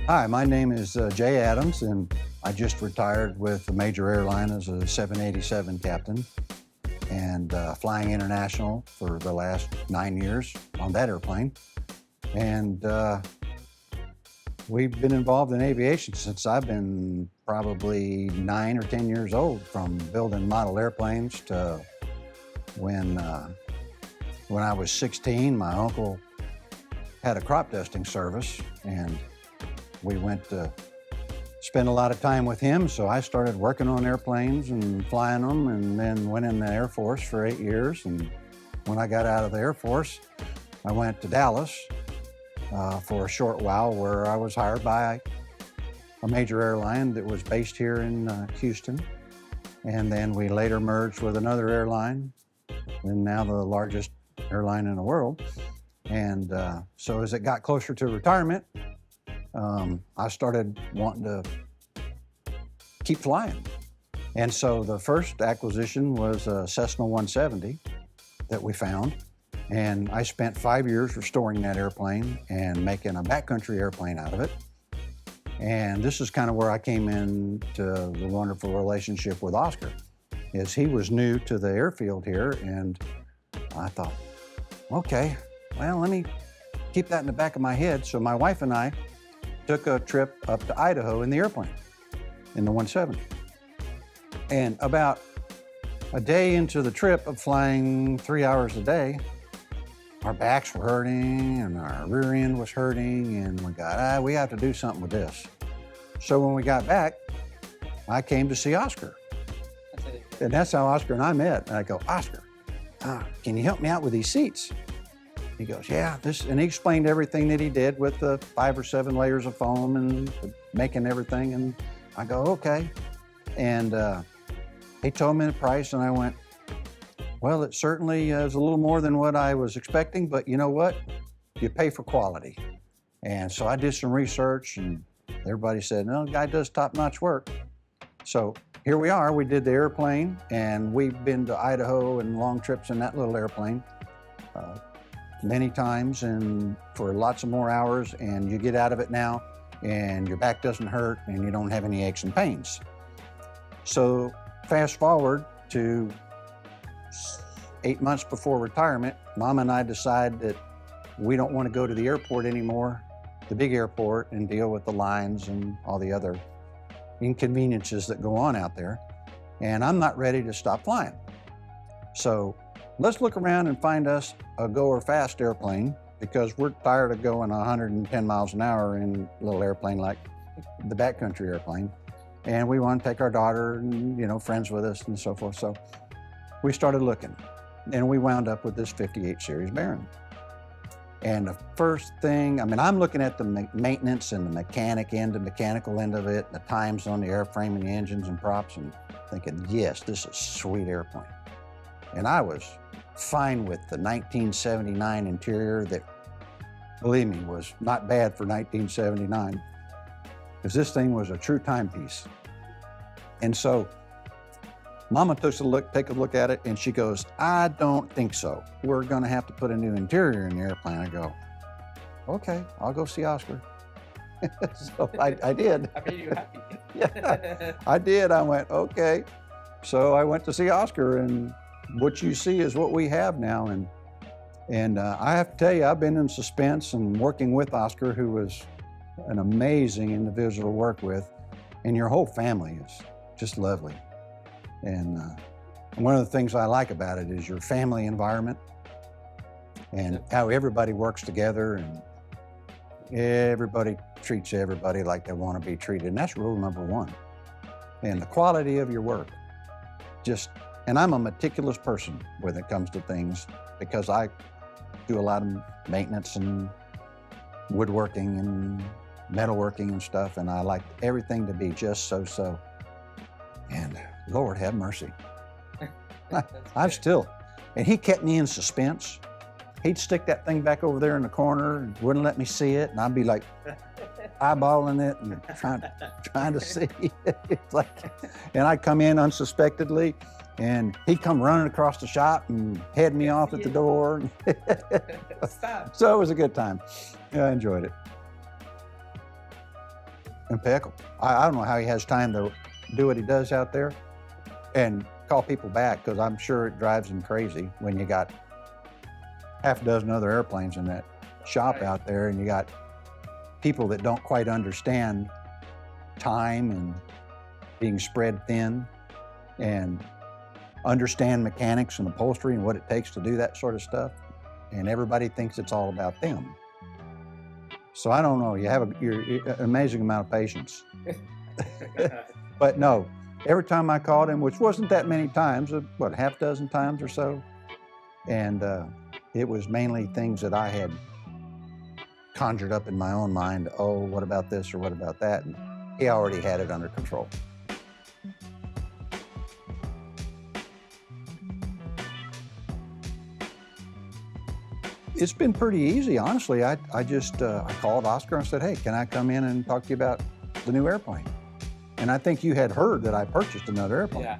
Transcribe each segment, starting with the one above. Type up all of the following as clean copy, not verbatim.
Hi, my name is Jay Adams, and I just retired with a major airline as a 787 captain and flying international for the last 9 years on that airplane. And we've been involved in aviation since I've been probably 9 or 10 years old, from building model airplanes to when I was 16, my uncle had a crop dusting service, and we went to spend a lot of time with him, so I started working on airplanes and flying them, and then went in the Air Force for 8 years. And when I got out of the Air Force, I went to Dallas for a short while, where I was hired by a major airline that was based here in Houston. And then we later merged with another airline, and now the largest airline in the world. And so as it got closer to retirement, I started wanting to keep flying. And so the first acquisition was a Cessna 170 that we found. And I spent 5 years restoring that airplane and making a backcountry airplane out of it. And this is kind of where I came into the wonderful relationship with Oscar, is he was new to the airfield here, and I thought, okay, well, let me keep that in the back of my head. So my wife and I took a trip up to Idaho in the airplane, in the 170. And about a day into the trip of flying 3 hours a day, our backs were hurting and our rear end was hurting, and we got, we have to do something with this. So when we got back, I came to see Oscar. And that's how Oscar and I met. And I go, Oscar, can you help me out with these seats? He goes, yeah, and he explained everything that he did with the 5 or 7 layers of foam and making everything. And I go, okay. And he told me the price, and I went, well, it certainly is a little more than what I was expecting, but you know what? You pay for quality. And so I did some research, and everybody said, no, the guy does top-notch work. So here we are. We did the airplane, and we've been to Idaho and long trips in that little airplane many times, and for lots of more hours, and you get out of it now, and your back doesn't hurt, and you don't have any aches and pains. So fast forward to 8 months before retirement, Mom and I decide that we don't want to go to the airport anymore, the big airport, and deal with the lines and all the other inconveniences that go on out there. And I'm not ready to stop flying. So let's look around and find us a go or fast airplane, because we're tired of going 110 miles an hour in a little airplane like the backcountry airplane. And we want to take our daughter and, you know, friends with us and so forth. So we started looking, and we wound up with this 58 series Baron. And the first thing, I mean, I'm looking at the maintenance and the mechanical end of it, the times on the airframe and the engines and props, and thinking, yes, this is a sweet airplane. And I was fine with the 1979 interior that, believe me, was not bad for 1979, because this thing was a true timepiece. And so Mama took a look at it, and she goes, I don't think so. We're gonna have to put a new interior in the airplane. I go, okay, I'll go see Oscar. So I did. I made you happy. Yeah, I did. I went, okay. So I went to see Oscar, and what you see is what we have now. And I have to tell you, I've been in suspense and working with Oscar, who was an amazing individual to work with, and your whole family is just lovely. And one of the things I like about it is your family environment and how everybody works together, and everybody treats everybody like they want to be treated. And that's rule number one. And the quality of your work. And I'm a meticulous person when it comes to things, because I do a lot of maintenance and woodworking and metalworking and stuff, and I like everything to be just so. And Lord have mercy. And he kept me in suspense. He'd stick that thing back over there in the corner and wouldn't let me see it, and I'd be like eyeballing it and trying to see it. It's like, and I'd come in unsuspectedly, and he'd come running across the shop and head me off at the door. So it was a good time. Yeah, I enjoyed it. pickle. I don't know how he has time to do what he does out there and call people back, because I'm sure it drives him crazy when you got half a dozen other airplanes in that shop out there, and you got people that don't quite understand time and being spread thin and understand mechanics and upholstery and what it takes to do that sort of stuff. And everybody thinks it's all about them. So I don't know, you're an amazing amount of patience. But no, every time I called him, which wasn't that many times, what, half dozen times or so, and it was mainly things that I had conjured up in my own mind. Oh, what about this or what about that? And he already had it under control. It's been pretty easy, honestly. I called Oscar and said, hey, can I come in and talk to you about the new airplane? And I think you had heard that I purchased another airplane. Yeah.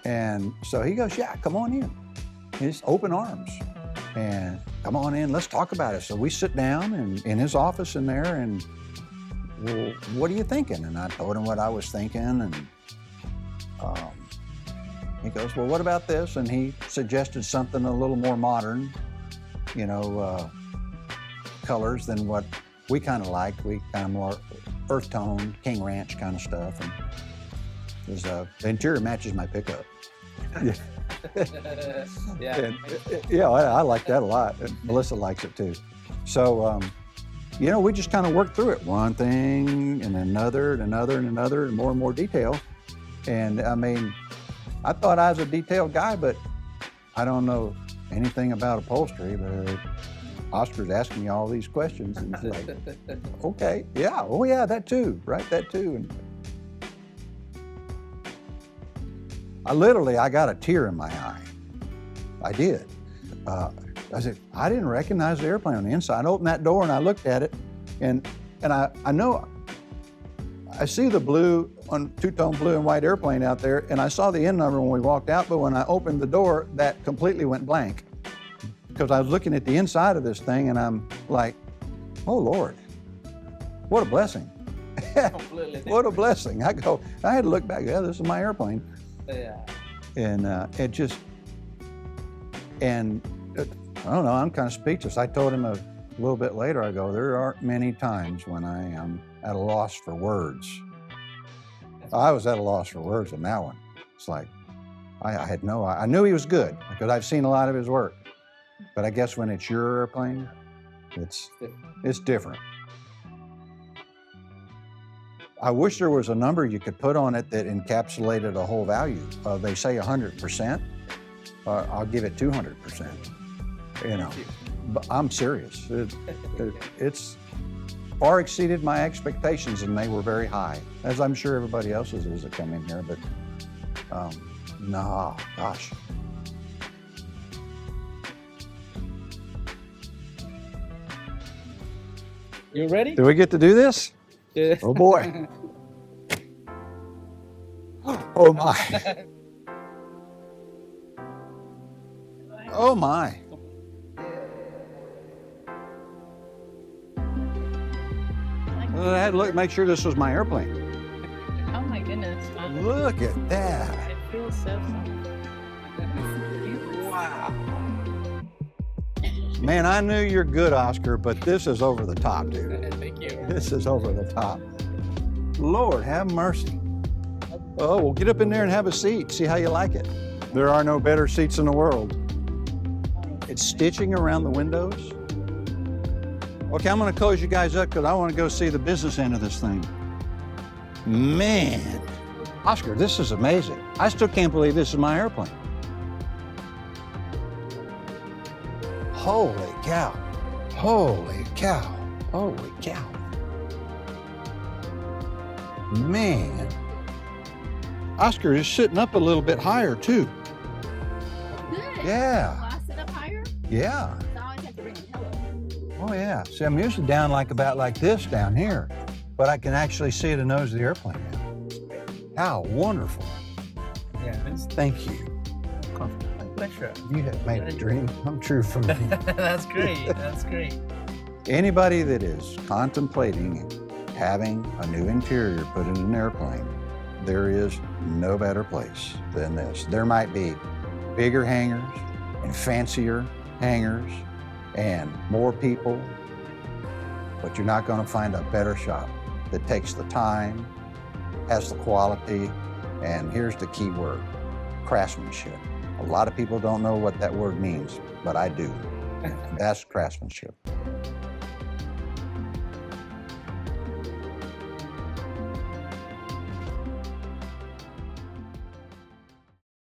And so he goes, yeah, come on in. He's open arms. And come on in, let's talk about it. So we sit down in his office in there, and, well, what are you thinking? And I told him what I was thinking, and he goes, well, what about this? And he suggested something a little more modern, colors than what we kind of liked. We kind of more earth tone, King Ranch kind of stuff. And the interior matches my pickup. Yeah. Yeah, I like that a lot. And Melissa likes it too. So, we just kind of worked through it. One thing and another and another and another, and more detail. And I mean, I thought I was a detailed guy, but I don't know anything about upholstery. But Oscar's asking me all these questions, and it's like, okay, yeah, oh yeah, that too, right, that too. And I got a tear in my eye. I did. I said, I didn't recognize the airplane on the inside. I opened that door and I looked at it, and I know I see the blue, on two-tone blue and white airplane out there, and I saw the N number when we walked out, but when I opened the door, that completely went blank. Because I was looking at the inside of this thing, and I'm like, oh Lord, what a blessing. What a blessing. I had to look back, yeah, this is my airplane. Yeah. And I don't know, I'm kind of speechless. I told him a little bit later, I go, there aren't many times when I am at a loss for words. I was at a loss for words on that one. It's like, I knew he was good because I've seen a lot of his work. But I guess when it's your airplane, it's different. I wish there was a number you could put on it that encapsulated a whole value. They say 100%. I'll give it 200%. But I'm serious. It's far exceeded my expectations, and they were very high, as I'm sure everybody else's is that come in here. But no, gosh. You ready? Do we get to do this? Yeah. Oh boy. Oh my. Oh my. I had to look, make sure this was my airplane. Oh my goodness. Look at that. It feels so Wow. Man, I knew you're good, Oscar, but this is over the top, dude. Thank you. This is over the top. Lord, have mercy. Oh, well, get up in there and have a seat. See how you like it. There are no better seats in the world. It's stitching around the windows. Okay, I'm going to close you guys up because I want to go see the business end of this thing. Man, Oscar, this is amazing. I still can't believe this is my airplane. Holy cow. Holy cow. Holy cow. Man. Oscar is sitting up a little bit higher too. good. Yeah. Blast it up higher? Yeah. So I always have to bring a pillow. Oh yeah. See, I'm usually down about like this down here, but I can actually see the nose of the airplane now. How wonderful. Yeah. Thank you. Pleasure. You have made a dream come true for me. That's great. That's great. Anybody that is contemplating having a new interior put in an airplane, there is no better place than this. There might be bigger hangars and fancier hangars and more people, but you're not going to find a better shop that takes the time, has the quality, and here's the key word, craftsmanship. A lot of people don't know what that word means, but I do. That's craftsmanship.